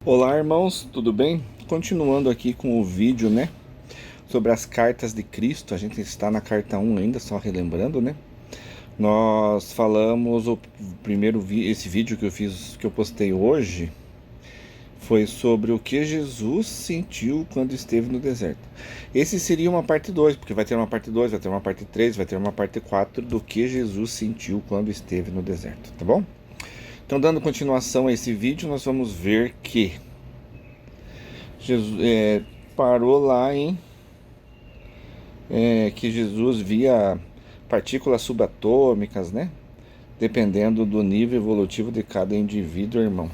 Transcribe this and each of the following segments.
Olá, irmãos, tudo bem? Continuando aqui com o vídeo, sobre as cartas de Cristo. A gente está na carta 1 ainda, só relembrando, Nós falamos o primeiro esse vídeo que eu fiz, que eu postei hoje, foi sobre o que Jesus sentiu quando esteve no deserto. Esse seria uma parte 2, porque vai ter uma parte 2, vai ter uma parte 3, vai ter uma parte 4 do que Jesus sentiu quando esteve no deserto, tá bom? Então, dando continuação a esse vídeo, nós vamos ver que Jesus parou lá que Jesus via partículas subatômicas, dependendo do nível evolutivo de cada indivíduo, irmão.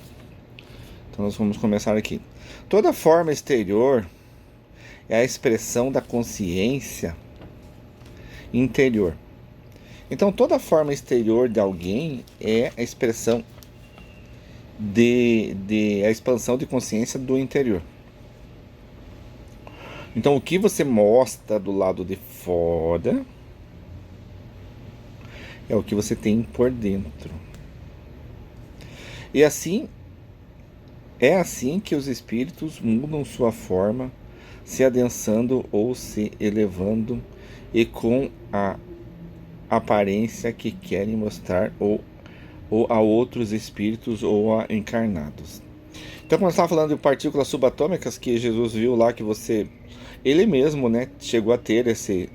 Então nós vamos começar aqui. Toda forma exterior é a expressão da consciência interior. Então toda forma exterior de alguém é a expressão de a expansão de consciência do interior. Então o que você mostra do lado de fora é o que você tem por dentro. E assim, é assim que os espíritos mudam sua forma, se adensando ou se elevando, e com a aparência que querem mostrar ou a outros espíritos ou a encarnados. Então, quando eu estava falando de partículas subatômicas, que Jesus viu lá que ele mesmo, chegou a ter esse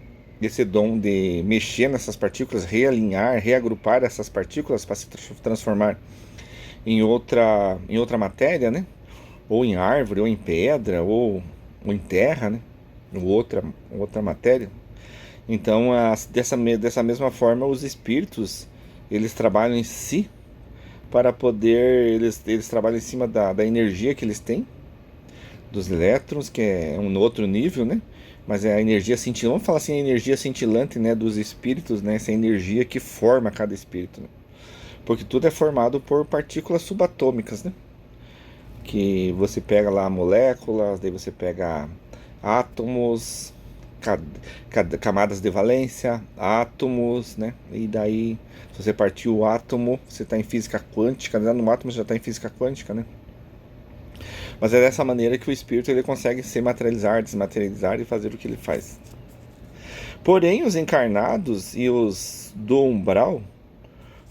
dom de mexer nessas partículas, realinhar, reagrupar essas partículas para se transformar em outra matéria, ou em árvore, ou em pedra, ou em terra, ou outra matéria. Então, dessa mesma forma, os espíritos, eles trabalham em si para poder, eles trabalham em cima da energia que eles têm, dos elétrons, que é um outro nível, mas é a energia cintilante, vamos falar assim, a energia cintilante, dos espíritos, essa energia que forma cada espírito, porque tudo é formado por partículas subatômicas, que você pega lá moléculas, daí você pega átomos, camadas de valência, átomos, e daí, se você partir o átomo, você está em física quântica, no átomo você já está em física quântica, Mas é dessa maneira que o espírito ele consegue se materializar, desmaterializar e fazer o que ele faz. Porém, os encarnados e os do umbral,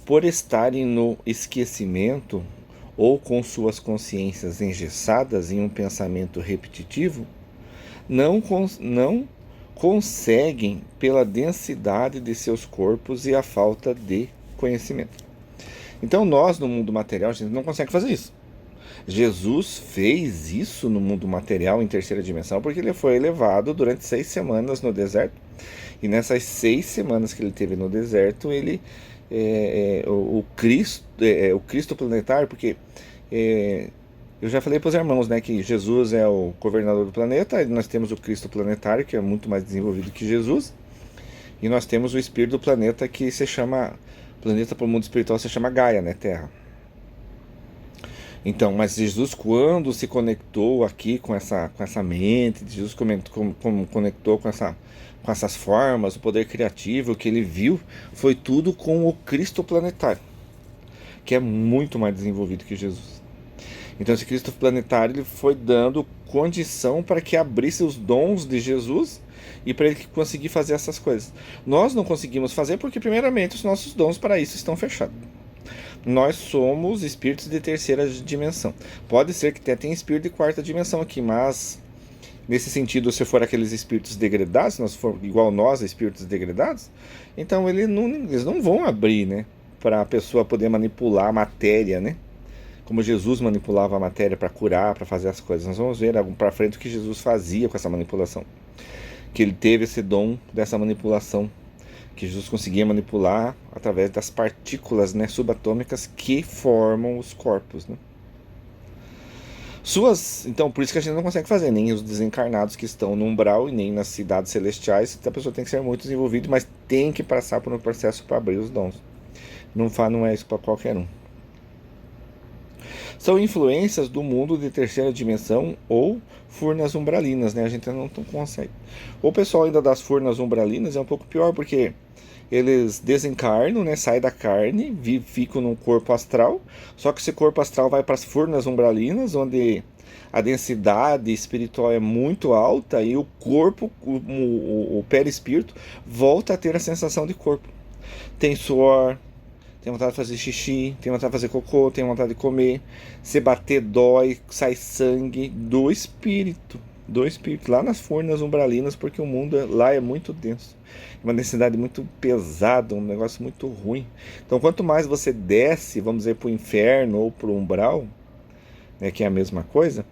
por estarem no esquecimento ou com suas consciências engessadas em um pensamento repetitivo, não conseguem, pela densidade de seus corpos e a falta de conhecimento. Então nós, no mundo material, a gente não consegue fazer isso. Jesus fez isso no mundo material em terceira dimensão porque ele foi elevado durante 6 semanas no deserto. E nessas 6 semanas que ele teve no deserto, ele o Cristo planetário, porque eu já falei para os irmãos, que Jesus é o governador do planeta, e nós temos o Cristo planetário, que é muito mais desenvolvido que Jesus, e nós temos o espírito do planeta, que se chama, planeta para o mundo espiritual se chama Gaia, Terra. Então, mas Jesus, quando se conectou aqui com essa mente, Jesus conectou com essas formas, o poder criativo que ele viu, foi tudo com o Cristo planetário, que é muito mais desenvolvido que Jesus. Então, esse Cristo planetário ele foi dando condição para que abrisse os dons de Jesus e para ele conseguir fazer essas coisas. Nós não conseguimos fazer porque, primeiramente, os nossos dons para isso estão fechados. Nós somos espíritos de terceira dimensão. Pode ser que tenha espírito de quarta dimensão aqui, mas nesse sentido, se for aqueles espíritos degradados, se nós for igual nós, espíritos degradados, então eles não vão abrir, para a pessoa poder manipular a matéria, como Jesus manipulava a matéria para curar, para fazer as coisas. Nós vamos ver para frente o que Jesus fazia com essa manipulação, que ele teve esse dom dessa manipulação, que Jesus conseguia manipular através das partículas subatômicas que formam os corpos. Então, por isso que a gente não consegue fazer, nem os desencarnados que estão no umbral e nem nas cidades celestiais. A pessoa tem que ser muito desenvolvida, mas tem que passar por um processo para abrir os dons. Não é isso para qualquer um. São influências do mundo de terceira dimensão ou furnas umbralinas, né? A gente não consegue. O pessoal ainda das furnas umbralinas é um pouco pior, porque eles desencarnam, né? Saem da carne, ficam num corpo astral, só que esse corpo astral vai para as furnas umbralinas, onde a densidade espiritual é muito alta e o corpo, o perispírito, volta a ter a sensação de corpo. Tem suor, tem vontade de fazer xixi, tem vontade de fazer cocô, tem vontade de comer. Se bater dói, sai sangue do espírito. Do espírito, lá nas furnas umbralinas, porque o mundo lá é muito denso. Uma densidade muito pesada, um negócio muito ruim. Então, quanto mais você desce, vamos dizer, para o inferno ou para o umbral, né, que é a mesma coisa,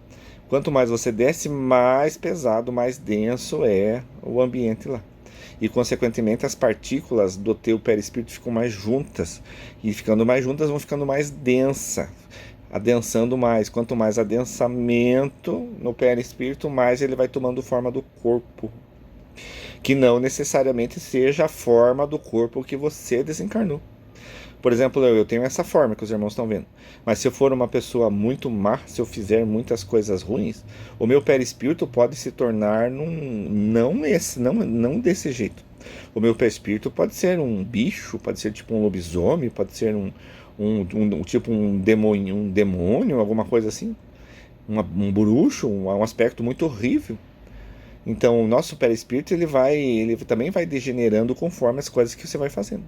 quanto mais você desce, mais pesado, mais denso é o ambiente lá. E, consequentemente, as partículas do teu perispírito ficam mais juntas. E ficando mais juntas, vão ficando mais densa, adensando mais. Quanto mais adensamento no perispírito, mais ele vai tomando forma do corpo. Que não necessariamente seja a forma do corpo que você desencarnou. Por exemplo, eu tenho essa forma que os irmãos estão vendo. Mas se eu for uma pessoa muito má, se eu fizer muitas coisas ruins, o meu perispírito pode se tornar não desse jeito. O meu perispírito pode ser um bicho, pode ser tipo um lobisomem, pode ser tipo um demônio, alguma coisa assim. Um bruxo, um aspecto muito horrível. Então, o nosso perispírito ele também vai degenerando conforme as coisas que você vai fazendo.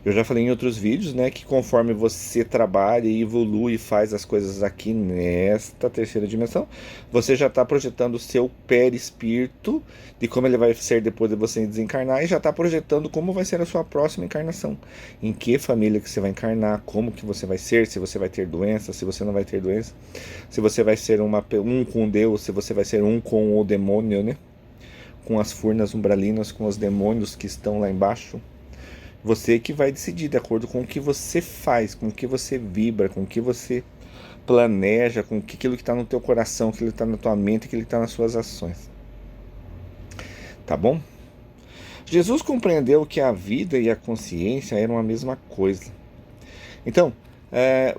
Eu já falei em outros vídeos, né, que conforme você trabalha e evolui e faz as coisas aqui nesta terceira dimensão, você já está projetando o seu perispírito de como ele vai ser depois de você desencarnar e já está projetando como vai ser a sua próxima encarnação. Em que família que você vai encarnar, como que você vai ser, se você vai ter doença, se você não vai ter doença, se você vai ser um com Deus, se você vai ser um com o demônio, né? Com as furnas umbralinas, com os demônios que estão lá embaixo. Você que vai decidir de acordo com o que você faz, com o que você vibra, com o que você planeja, com aquilo que está no teu coração, aquilo que está na tua mente, aquilo que está nas suas ações. Tá bom? Jesus compreendeu que a vida e a consciência eram a mesma coisa. Então,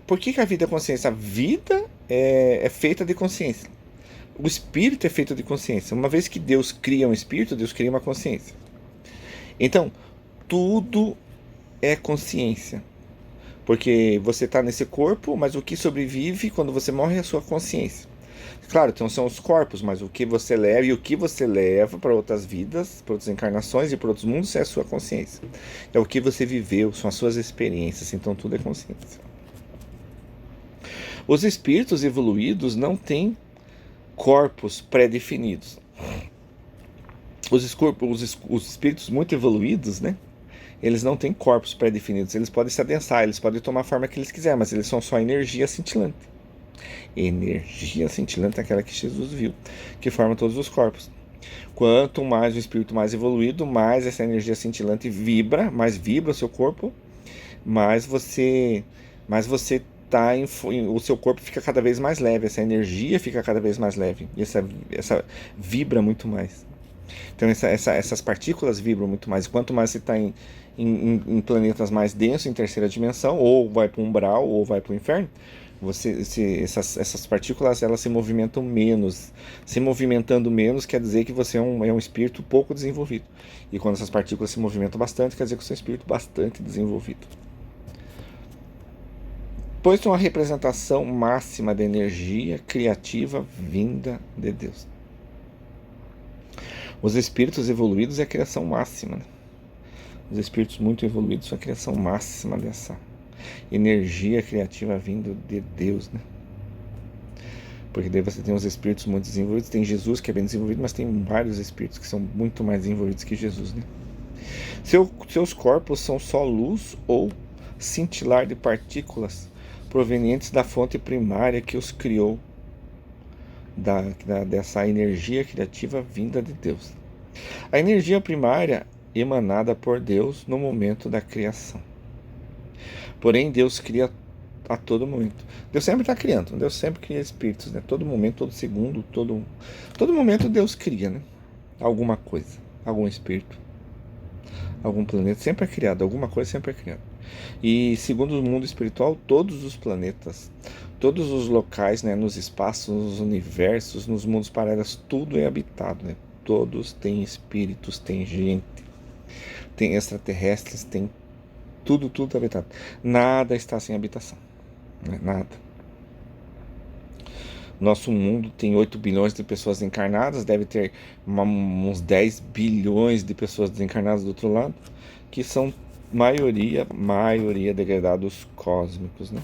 por que a vida é consciência? A vida é feita de consciência. O espírito é feito de consciência. Uma vez que Deus cria um espírito, Deus cria uma consciência. Então, tudo é consciência. Porque você está nesse corpo, mas o que sobrevive quando você morre é a sua consciência. Claro, então são os corpos, mas o que você leva e o que você leva para outras vidas, para outras encarnações e para outros mundos é a sua consciência. É o que você viveu, são as suas experiências, então tudo é consciência. Os espíritos evoluídos não têm corpos pré-definidos. Os espíritos muito evoluídos, né? Eles não têm corpos pré-definidos. Eles podem se adensar, eles podem tomar a forma que eles quiserem, mas eles são só energia cintilante. Energia cintilante é aquela que Jesus viu, que forma todos os corpos. Quanto mais o espírito mais evoluído, mais essa energia cintilante vibra, mais vibra o seu corpo, mais você tá o seu corpo fica cada vez mais leve, essa energia fica cada vez mais leve, e essa vibra muito mais. Então essas partículas vibram muito mais. Quanto mais você está em planetas mais densos, em terceira dimensão, ou vai para o umbral, ou vai para o inferno, essas partículas elas se movimentam menos. Se movimentando menos quer dizer que você é um espírito pouco desenvolvido. E quando essas partículas se movimentam bastante, quer dizer que você é um espírito bastante desenvolvido. Pois uma representação máxima da energia criativa vinda de Deus. Os espíritos evoluídos é a criação máxima, né? Os espíritos muito evoluídos são a criação máxima dessa energia criativa vindo de Deus, né? Porque daí você tem os espíritos muito desenvolvidos, tem Jesus que é bem desenvolvido, mas tem vários espíritos que são muito mais desenvolvidos que Jesus, né? Seus corpos são só luz ou cintilar de partículas provenientes da fonte primária que os criou, dessa energia criativa vinda de Deus. A energia primária emanada por Deus no momento da criação. Porém, Deus cria a todo momento. Deus sempre está criando. Deus sempre cria espíritos, né? Todo momento, todo segundo, todo momento Deus cria, né? Alguma coisa, algum espírito, algum planeta. Sempre é criado. Alguma coisa sempre é criada. E segundo o mundo espiritual, todos os planetas, todos os locais, né, nos espaços, nos universos, nos mundos paralelos, tudo é habitado, né? Todos têm espíritos, tem gente, tem extraterrestres, tem tudo habitado. Nada está sem habitação, né? Nada. Nosso mundo tem 8 bilhões de pessoas encarnadas, deve ter uns 10 bilhões de pessoas desencarnadas do outro lado, que são maioria degradados cósmicos, né?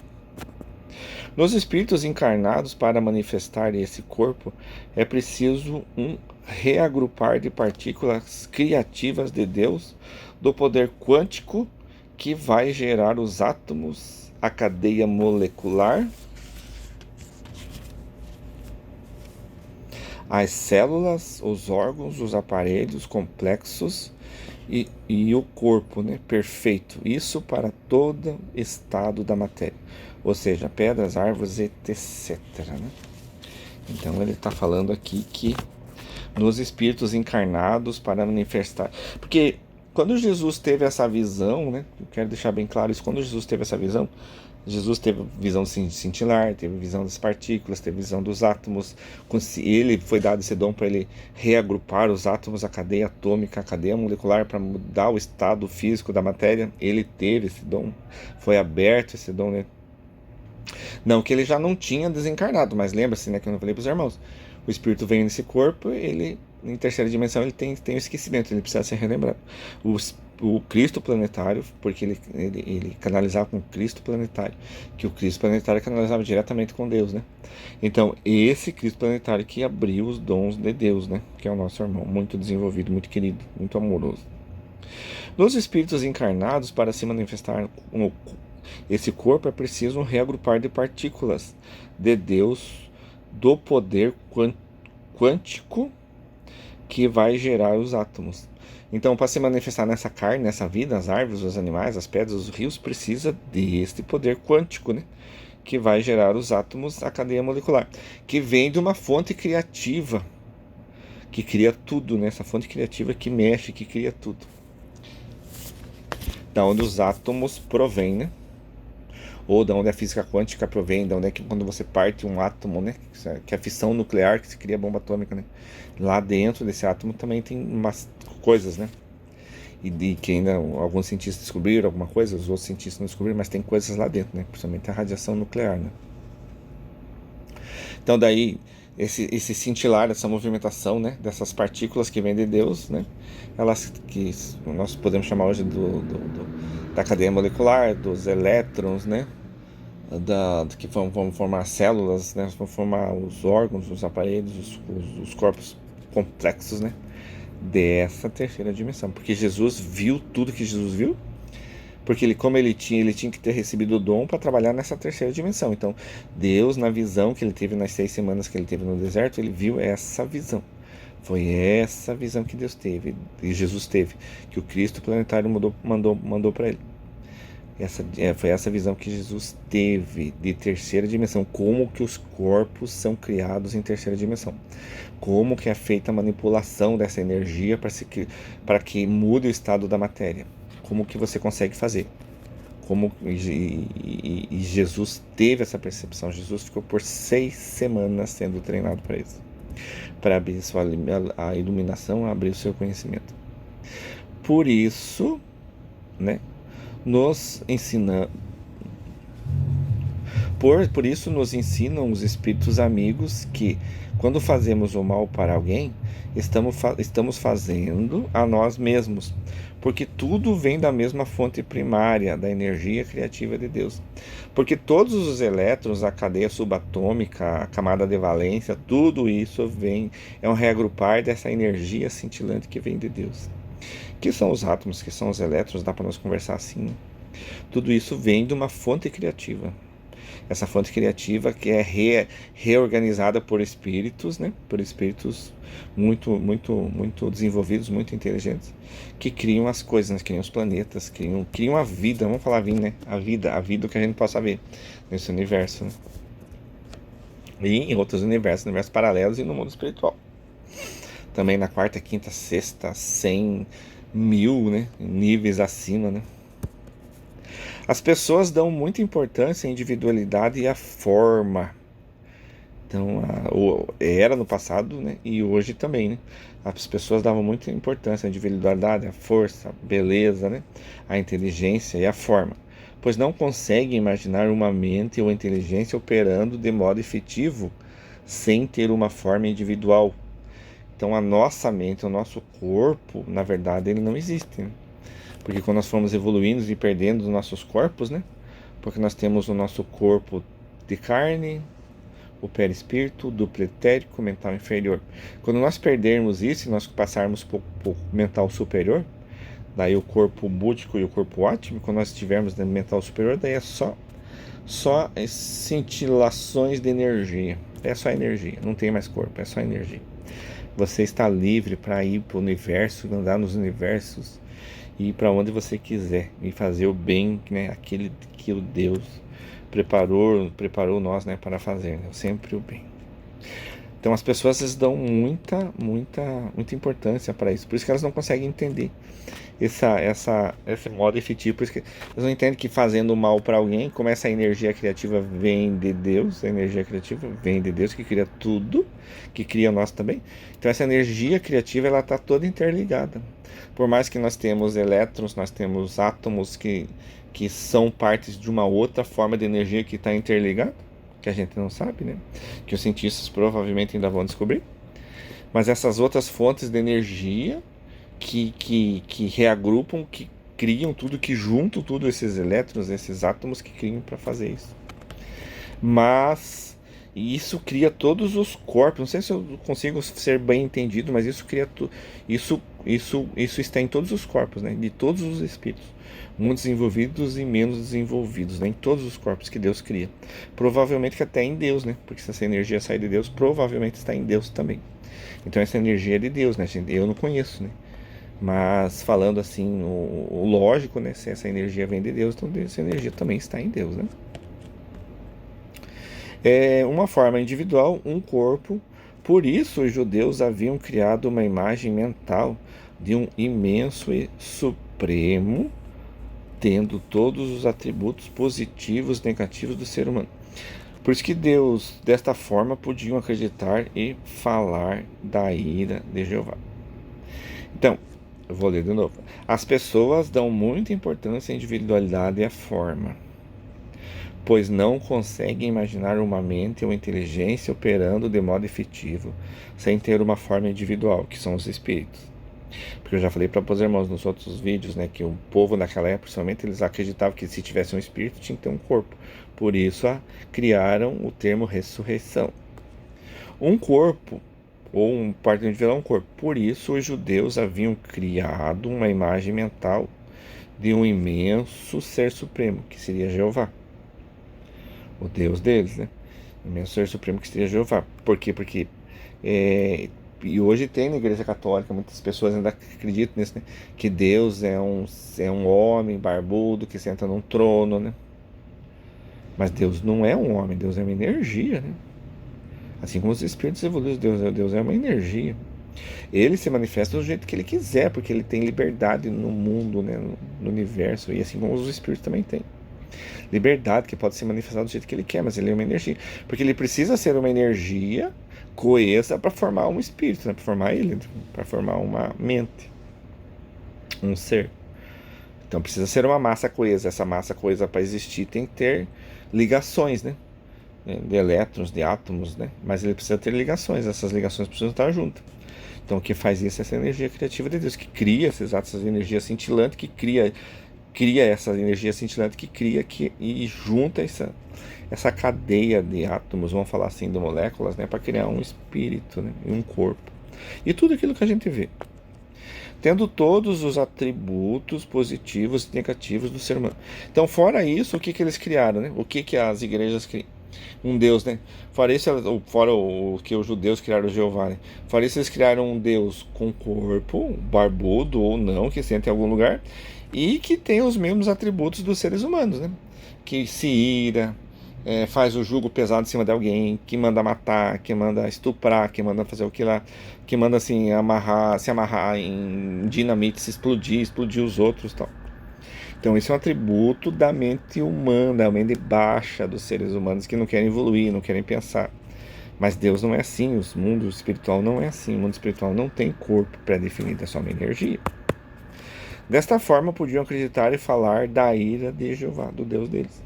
Nos espíritos encarnados, para manifestar esse corpo, é preciso um reagrupar de partículas criativas de Deus do poder quântico que vai gerar os átomos, a cadeia molecular, as células, os órgãos, os aparelhos complexos e o corpo, né, perfeito. Isso para todo estado da matéria, ou seja, pedras, árvores, etc. Né? Então ele está falando aqui que nos espíritos encarnados para manifestar, porque quando Jesus teve essa visão, né, eu quero deixar bem claro isso, quando Jesus teve essa visão, Jesus teve visão cintilar, teve visão das partículas, teve visão dos átomos. Ele foi dado esse dom para ele reagrupar os átomos, a cadeia atômica, a cadeia molecular, para mudar o estado físico da matéria. Ele teve esse dom, foi aberto esse dom, né? Não que ele já não tinha desencarnado, mas lembra-se, né, que eu não falei para os irmãos, o espírito vem nesse corpo, ele em terceira dimensão ele tem o esquecimento, ele precisa ser relembrado. O Cristo planetário, porque ele canalizava com o Cristo planetário, que o Cristo planetário canalizava diretamente com Deus, né? Então, esse Cristo planetário que abriu os dons de Deus, né? Que é o nosso irmão, muito desenvolvido, muito querido, muito amoroso. Nos espíritos encarnados, para se manifestar esse corpo, é preciso um reagrupar de partículas de Deus do poder quântico que vai gerar os átomos. Então, para se manifestar nessa carne, nessa vida, as árvores, os animais, as pedras, os rios, precisa deste poder quântico, né? Que vai gerar os átomos, a cadeia molecular, que vem de uma fonte criativa, que cria tudo, né? Essa fonte criativa que mexe, que cria tudo. Da onde os átomos provêm, né? Ou da onde a física quântica provém, da onde é que quando você parte um átomo, né? Que é a fissão nuclear, que se cria a bomba atômica, né? Lá dentro desse átomo também tem umas coisas, né? E de que ainda alguns cientistas descobriram alguma coisa, os outros cientistas não descobriram, mas tem coisas lá dentro, né? Principalmente a radiação nuclear, né? Então daí esse cintilar, essa movimentação, né, dessas partículas que vêm de Deus, né, elas que nós podemos chamar hoje da cadeia molecular, dos elétrons, né, que vão formar células, né, vão formar os órgãos, os aparelhos, os corpos complexos, né, dessa terceira dimensão. Porque Jesus viu tudo que Jesus viu, porque como ele tinha que ter recebido o dom para trabalhar nessa terceira dimensão. Então, Deus, na visão que ele teve nas 6 semanas que ele teve no deserto, ele viu essa visão. Foi essa visão que Deus teve, e Jesus teve, que o Cristo planetário mandou para ele. Foi essa visão que Jesus teve de terceira dimensão, como que os corpos são criados em terceira dimensão, como que é feita a manipulação dessa energia para que mude o estado da matéria, como que você consegue fazer, e Jesus teve essa percepção. Jesus ficou por 6 semanas sendo treinado para isso, para abrir a iluminação, abrir o seu conhecimento. Por isso, né, nos ensina. Por isso nos ensinam os espíritos amigos que, quando fazemos o mal para alguém, estamos fazendo a nós mesmos, porque tudo vem da mesma fonte primária, da energia criativa de Deus. Porque todos os elétrons, a cadeia subatômica, a camada de valência, tudo isso é um reagrupar dessa energia cintilante que vem de Deus. Que são os átomos, que são os elétrons, dá para nós conversar assim. Tudo isso vem de uma fonte criativa. Essa fonte criativa que é reorganizada por espíritos, né? Por espíritos muito desenvolvidos, muito inteligentes, que criam as coisas, né? Criam os planetas, criam a vida, vamos falar vida, né? A vida que a gente possa ver nesse universo, né? E em outros universos paralelos e no mundo espiritual. Também na quarta, quinta, sexta, 100, 1000, né? Níveis acima, né? As pessoas dão muita importância à individualidade e à forma. Então, era no passado, né? E hoje também, né? As pessoas davam muita importância à individualidade, à força, à beleza, né? À inteligência e à forma, pois não conseguem imaginar uma mente ou inteligência operando de modo efetivo sem ter uma forma individual. Então, a nossa mente, o nosso corpo, na verdade, ele não existe, né? Porque quando nós fomos evoluindo e perdendo os nossos corpos, né? Porque nós temos o nosso corpo de carne, o perispírito, o duplo etérico, o mental inferior. Quando nós perdermos isso e nós passarmos para o mental superior, daí o corpo búdico e o corpo átmico, quando nós estivermos no mental superior, daí é só cintilações de energia. É só energia, não tem mais corpo, é só energia. Você está livre para ir para o universo, andar nos universos, e ir para onde você quiser e fazer o bem, né? Aquele que o Deus preparou nós, né, para fazer, né? Sempre o bem. Então as pessoas dão muita importância para isso. Por isso que elas não conseguem entender esse modo efetivo. Por isso que eles não entendem que fazendo mal para alguém, como essa energia criativa vem de Deus, a energia criativa vem de Deus que cria tudo, que cria nós também. Então essa energia criativa, ela está toda interligada. Por mais que nós temos elétrons, nós temos átomos que são partes de uma outra forma de energia que está interligada, que a gente não sabe, né? Que os cientistas provavelmente ainda vão descobrir. Mas essas outras fontes de energia que reagrupam, que criam tudo, que juntam tudo, esses elétrons, esses átomos que criam para fazer isso. Mas isso cria todos os corpos. Não sei se eu consigo ser bem entendido, mas isso cria isso está em todos os corpos, né? De todos os espíritos, muito desenvolvidos e menos desenvolvidos, né? Em todos os corpos que Deus cria. Provavelmente que até em Deus, né? Porque se essa energia sai de Deus, provavelmente está em Deus também. Então essa energia é de Deus, né, gente? Eu não conheço, né? Mas falando assim, o lógico, né? Se essa energia vem de Deus, então essa energia também está em Deus, né? É uma forma individual, um corpo. Por isso os judeus haviam criado uma imagem mental de um imenso e supremo, tendo todos os atributos positivos e negativos do ser humano. Por isso que Deus, desta forma, podiam acreditar e falar da ira de Jeová. Então, eu vou ler de novo. As pessoas dão muita importância à individualidade e à forma, pois não conseguem imaginar uma mente ou inteligência operando de modo efetivo, sem ter uma forma individual, que são os espíritos. Porque eu já falei para os irmãos nos outros vídeos, né, que o povo naquela época, principalmente, eles acreditavam que se tivesse um espírito, tinha que ter um corpo. Por isso, criaram o termo ressurreição. Um corpo, ou um parte individual, é um corpo. Por isso, os judeus haviam criado uma imagem mental de um imenso ser supremo, que seria Jeová, o Deus deles, né? O imenso ser supremo que seria Jeová. Por quê? Porque e hoje tem na Igreja Católica, muitas pessoas ainda acreditam nisso, né? Que Deus é um homem barbudo que senta num trono, né? Mas Deus não é um homem, Deus é uma energia, né? Assim como os espíritos evoluídos, Deus é uma energia. Ele se manifesta do jeito que ele quiser, porque ele tem liberdade no mundo, né? No universo, e assim como os espíritos também têm. Liberdade que pode se manifestar do jeito que ele quer, mas ele é uma energia. Porque ele precisa ser uma energia coesa para formar um espírito, né? Para formar ele, para formar uma mente, um ser. Então precisa ser uma massa coesa. Essa massa coesa, para existir, tem que ter ligações, né? De elétrons, de átomos, né? Mas ele precisa ter ligações. Essas ligações precisam estar juntas. Então o que faz isso é essa energia criativa de Deus, que cria essas energias cintilantes, que cria essa energia cintilante, e junta essa cadeia de átomos, vamos falar assim, de moléculas, né, para criar um espírito, né, e um corpo. E tudo aquilo que a gente vê, tendo todos os atributos positivos e negativos do ser humano. Então, fora isso, o que eles criaram, né? O que as igrejas criam? Um Deus, né? Fora o que os judeus criaram, o Jeová, né? Fora isso, eles criaram um Deus com corpo, barbudo ou não, que senta em algum lugar, e que tem os mesmos atributos dos seres humanos, né? Que se ira, faz o jugo pesado em cima de alguém, que manda matar, que manda estuprar, que manda fazer o que lá, que manda assim, se amarrar em dinamite, se explodir os outros e tal. Então isso é um atributo da mente humana, da mente baixa dos seres humanos que não querem evoluir, não querem pensar. Mas Deus não é assim, o mundo espiritual não é assim. O mundo espiritual não tem corpo pré-definido, é só uma energia. Desta forma, podiam acreditar e falar da ira de Jeová, do Deus deles.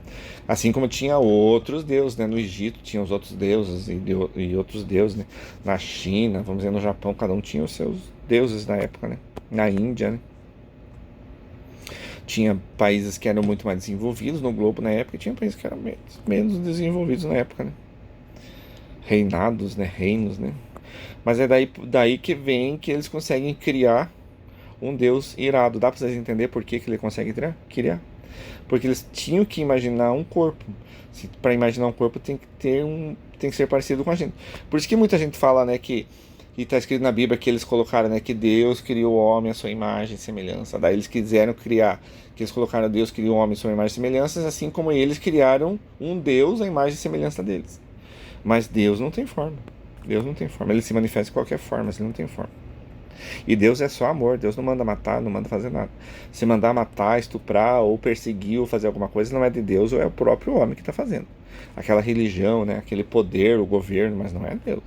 Assim como tinha outros deuses, né? No Egito tinha os outros deuses e outros deuses, né? Na China, vamos dizer, no Japão, cada um tinha os seus deuses na época, né? Na Índia, né? Tinha países que eram muito mais desenvolvidos no globo na época e tinha países que eram menos desenvolvidos na época, né? Reinados, né? Reinos, né? Mas é daí que vem que eles conseguem criar um Deus irado. Dá pra vocês entender por que ele consegue criar? Porque eles tinham que imaginar um corpo. Para imaginar um corpo tem que ser parecido com a gente. Por isso que muita gente fala, né, que e está escrito na Bíblia que eles colocaram, né, que Deus criou o homem à sua imagem e semelhança. Daí eles quiseram criar, que eles colocaram Deus criou o homem à sua imagem e semelhança, assim como eles criaram um Deus à imagem e semelhança deles. Mas Deus não tem forma. Deus não tem forma. Ele se manifesta de qualquer forma, mas ele não tem forma. E Deus é só amor, Deus não manda matar, não manda fazer nada. Se mandar matar, estuprar, ou perseguir, ou fazer alguma coisa, não é de Deus, ou é o próprio homem que está fazendo. Aquela religião, né? Aquele poder, o governo, mas não é Deus.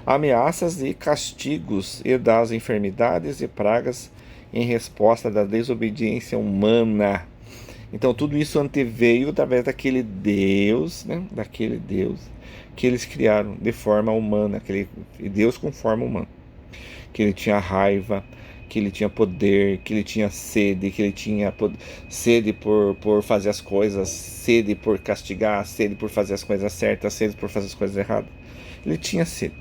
Ameaças e castigos e das enfermidades e pragas em resposta da desobediência humana. Então tudo isso anteveio através daquele Deus, né? Daquele Deus que eles criaram de forma humana, aquele Deus com forma humana. Que ele tinha raiva, que ele tinha poder, que ele tinha sede, que ele tinha sede por fazer as coisas, sede por castigar, sede por fazer as coisas certas, sede por fazer as coisas erradas. Ele tinha sede.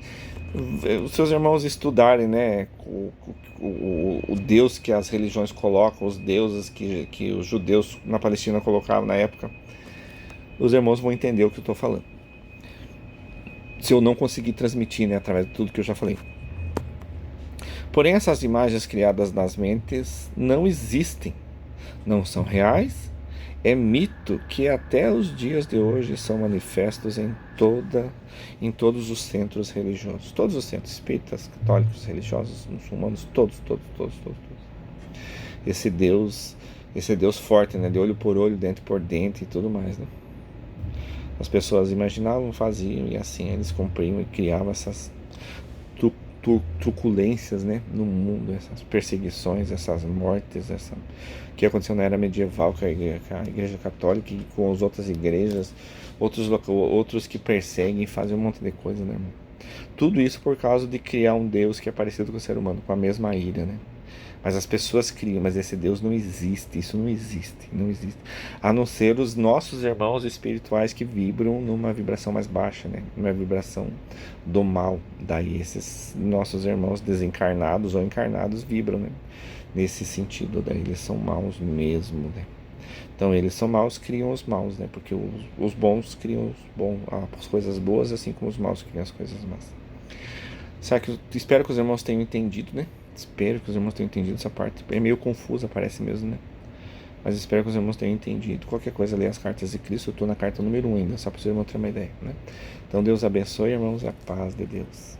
Os seus irmãos estudarem, né, o Deus que as religiões colocam, os deuses que os judeus na Palestina colocavam na época, os irmãos vão entender o que eu estou falando. Se eu não conseguir transmitir, né, através de tudo que eu já falei. Porém, essas imagens criadas nas mentes não existem, não são reais, é mito que até os dias de hoje são manifestos em todos os centros religiosos, todos os centros espíritas, católicos, religiosos, muçulmanos, todos. Esse Deus forte, né, de olho por olho, dente por dente e tudo mais, né? As pessoas imaginavam, faziam e assim eles cumpriam e criavam essas truculências, né, no mundo, essas perseguições, essas mortes, que aconteceu na era medieval com a igreja católica e com as outras igrejas, outros que perseguem e fazem um monte de coisa, né, irmão? Tudo isso por causa de criar um Deus que é parecido com o ser humano, com a mesma ira, né? Mas as pessoas criam, mas esse Deus não existe, isso não existe, não existe. A não ser os nossos irmãos espirituais que vibram numa vibração mais baixa, né? Numa vibração do mal. Daí esses nossos irmãos desencarnados ou encarnados vibram, né? Nesse sentido, daí eles são maus mesmo, né? Então eles são maus, criam os maus, né? Porque os bons criam as coisas boas, assim como os maus criam as coisas más. Espero que os irmãos tenham entendido, né? Espero que os irmãos tenham entendido essa parte. É meio confusa, parece mesmo, né? Mas espero que os irmãos tenham entendido. Qualquer coisa, leia as cartas de Cristo. Eu estou na carta número 1 ainda, só para os irmãos terem uma ideia, né? Então Deus abençoe, irmãos, a paz de Deus.